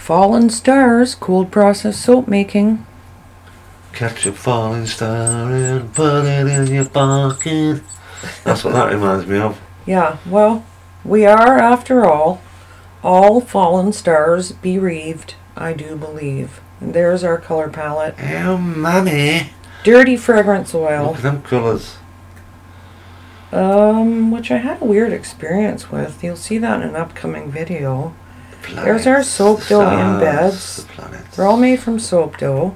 Fallen Stars cold process soap making. Catch a falling star and put it in your pocket. That's what that reminds me of. Yeah, well, we are, after all fallen stars bereaved, I do believe. And there's our color palette. Oh, mommy. Dirty fragrance oil. Look at them colours. Which I had a weird experience with. You'll see that in an upcoming video. There's our soap dough embeds. They're all made from soap dough.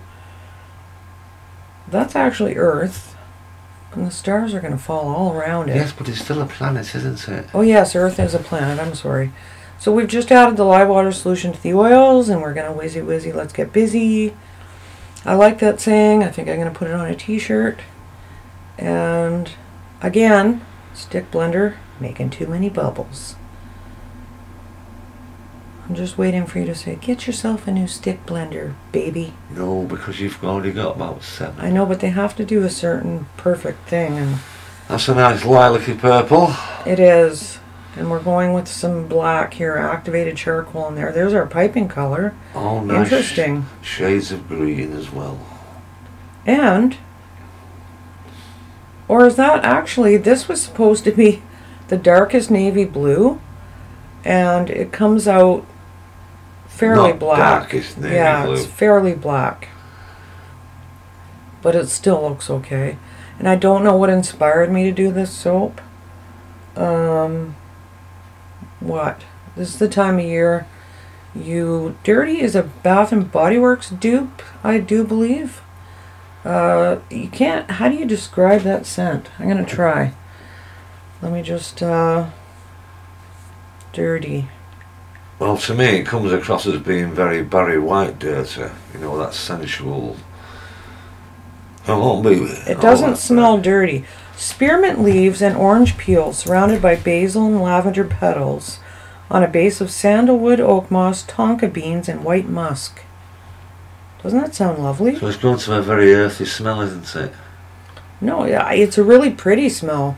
That's actually Earth. And the stars are going to fall all around it. Yes, but it's still a planet, isn't it? Oh yes, Earth is a planet. I'm sorry. So we've just added the live water solution to the oils, and we're going to whizzy, let's get busy. I like that saying. I think I'm going to put it on a t-shirt. And again, stick blender, making too many bubbles. I'm just waiting for you to say, get yourself a new stick blender, baby. No, because you've already got about 7. I know, but they have to do a certain perfect thing. And that's a nice lilac-y purple. it is. And we're going with some black here, activated charcoal in there. There's our piping color. Oh, nice. Interesting. Shades of green as well. And, or is that actually, this was supposed to be the darkest navy blue, and it comes out fairly Not black. Darkest navy blue. It's fairly black. But it still looks okay. And I don't know what inspired me to do this soap. What? This is the time of year. Dirty is a Bath and Body Works dupe, I do believe. You can't, how do you describe that scent? I'm going to try. Let me just, Dirty. Well, to me, it comes across as being very Barry White dirty. You know, that sensual. It doesn't smell dirty. Spearmint leaves and orange peel surrounded by basil and lavender petals on a base of sandalwood, oak moss, tonka beans, and white musk. Doesn't that sound lovely? So it's going to have a very earthy smell, isn't it? No, yeah, it's a really pretty smell.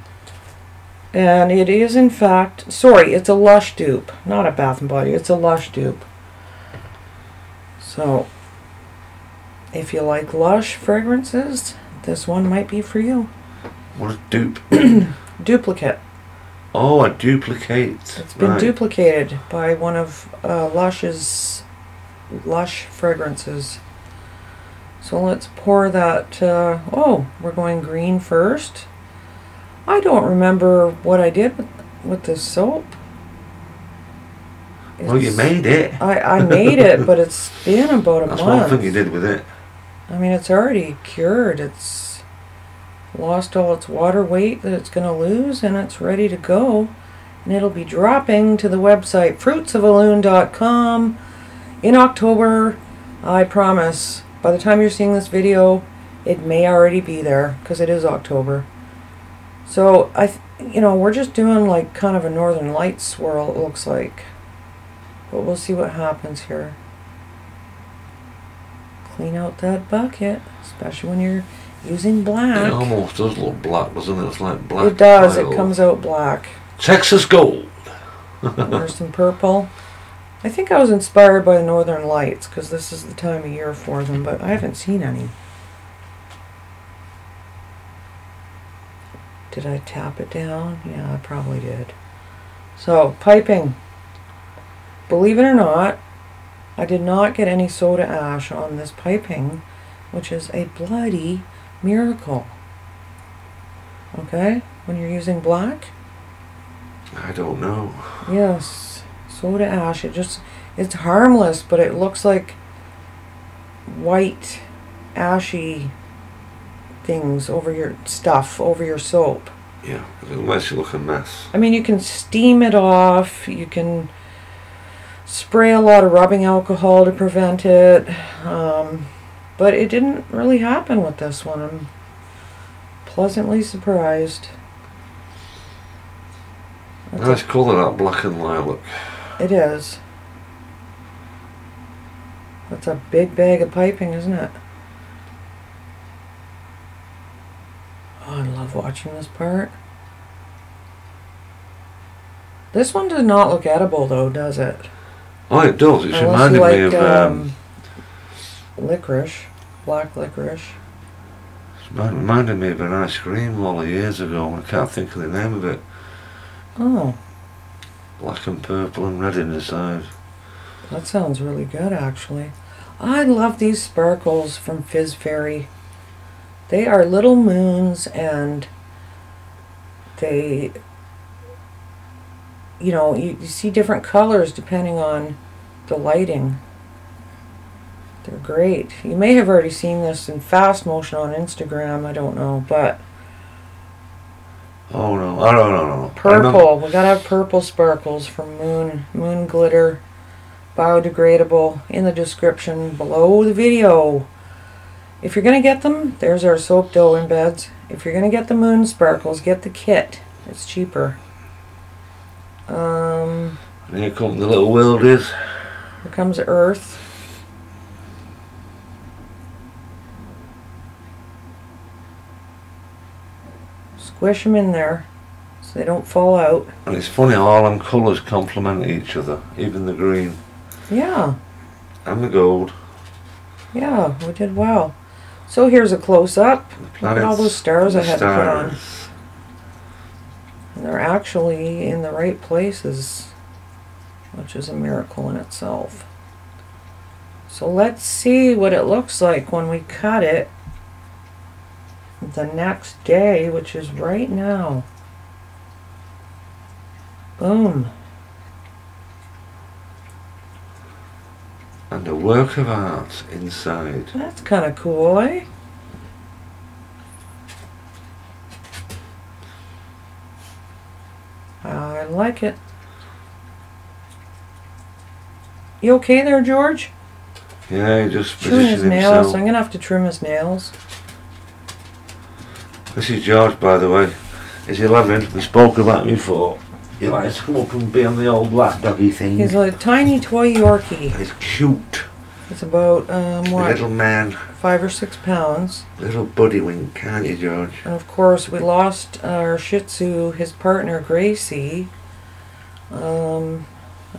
And it is, in fact, sorry, it's a Lush dupe, not a Bath and Body. It's a Lush dupe. So, if you like Lush fragrances, this one might be for you. What a dupe. Duplicate. Oh, a duplicate. It's been duplicated by one of Lush's Lush fragrances. So let's pour that. Oh, we're going green first. I don't remember what I did with this soap. Well, you made it. I made it, but it's been about a month. That's one thing you did with it. I mean, it's already cured. It's lost all its water weight that it's going to lose, and it's ready to go. And it'll be dropping to the website fruitsofaloon.com in October. I promise. By the time you're seeing this video, it may already be there because it is October. So we're just doing like kind of a Northern Lights swirl, it looks like. But we'll see what happens here. Clean out that bucket, especially when you're using black. It almost does look black, doesn't it? It's like black. It does. tile. It comes out black. Texas gold. There's some purple. I think I was inspired by the Northern Lights because this is the time of year for them, but I haven't seen any. Did I tap it down? Yeah, I probably did. So, piping. Believe it or not, I did not get any soda ash on this piping, which is a bloody miracle. Okay? When you're using black? I don't know. Yes. Soda ash. It's harmless, but it looks like white, ashy things over your stuff, over your soap. Yeah, unless you look a mess. I mean, you can steam it off, you can spray a lot of rubbing alcohol to prevent it, but it didn't really happen with this one. I'm pleasantly surprised. Nice colour, that black and lilac. It is. That's a big bag of piping, isn't it? Oh, I love watching this part. This one does not look edible though, does it? Oh, it does. It's Unless you reminded me like of licorice, black licorice. reminded me of an ice cream roller years ago. I can't think of the name of it. Oh, Black and purple and red inside. that sounds really good, actually. I love these sparkles from Fizz Fairy. They are little moons, and they, you know, you see different colors depending on the lighting. They're great. You may have already seen this in fast motion on Instagram, I don't know, but Oh no, I don't know. purple. We gotta have purple sparkles from Moon Glitter, biodegradable, in the description below the video. If you're gonna get them, there's our soap dough embeds. If you're gonna get the moon sparkles, get the kit. It's cheaper. And here come the little wildies. Here comes Earth. Squish them in there so they don't fall out. And it's funny how all them colours complement each other, even the green Yeah, and the gold. yeah, we did well. So here's a close-up. Look at all those stars I had to put on. And they're actually in the right places, which is a miracle in itself. So let's see what it looks like when we cut it the next day, which is right now. Boom. And a work of art inside. That's kind of cool, eh? I like it. You okay there, George? Yeah, he just Trimming his positioned nails. himself. I'm going to have to trim his nails. This is George, by the way. He's 11. We spoke about him before. He likes to come up and be on the old black doggy thing. He's a tiny toy Yorkie. And he's cute. It's about, what, Little man. 5 or 6 pounds. Little buddy wink, can't you, George? And of course, we lost our Shih Tzu, his partner Gracie, a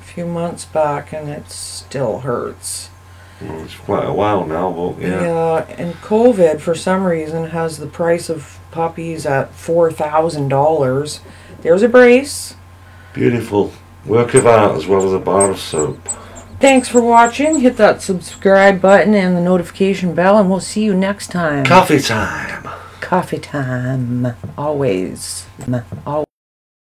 few months back, and it still hurts. Well, it's quite a while now, but yeah. Yeah, and COVID, for some reason, has the price of puppies at $4,000. There's a brace. Beautiful. Work of art as well as a bar of soap. Thanks for watching. Hit that subscribe button and the notification bell, and we'll see you next time. Coffee time. Coffee time. Always. Always.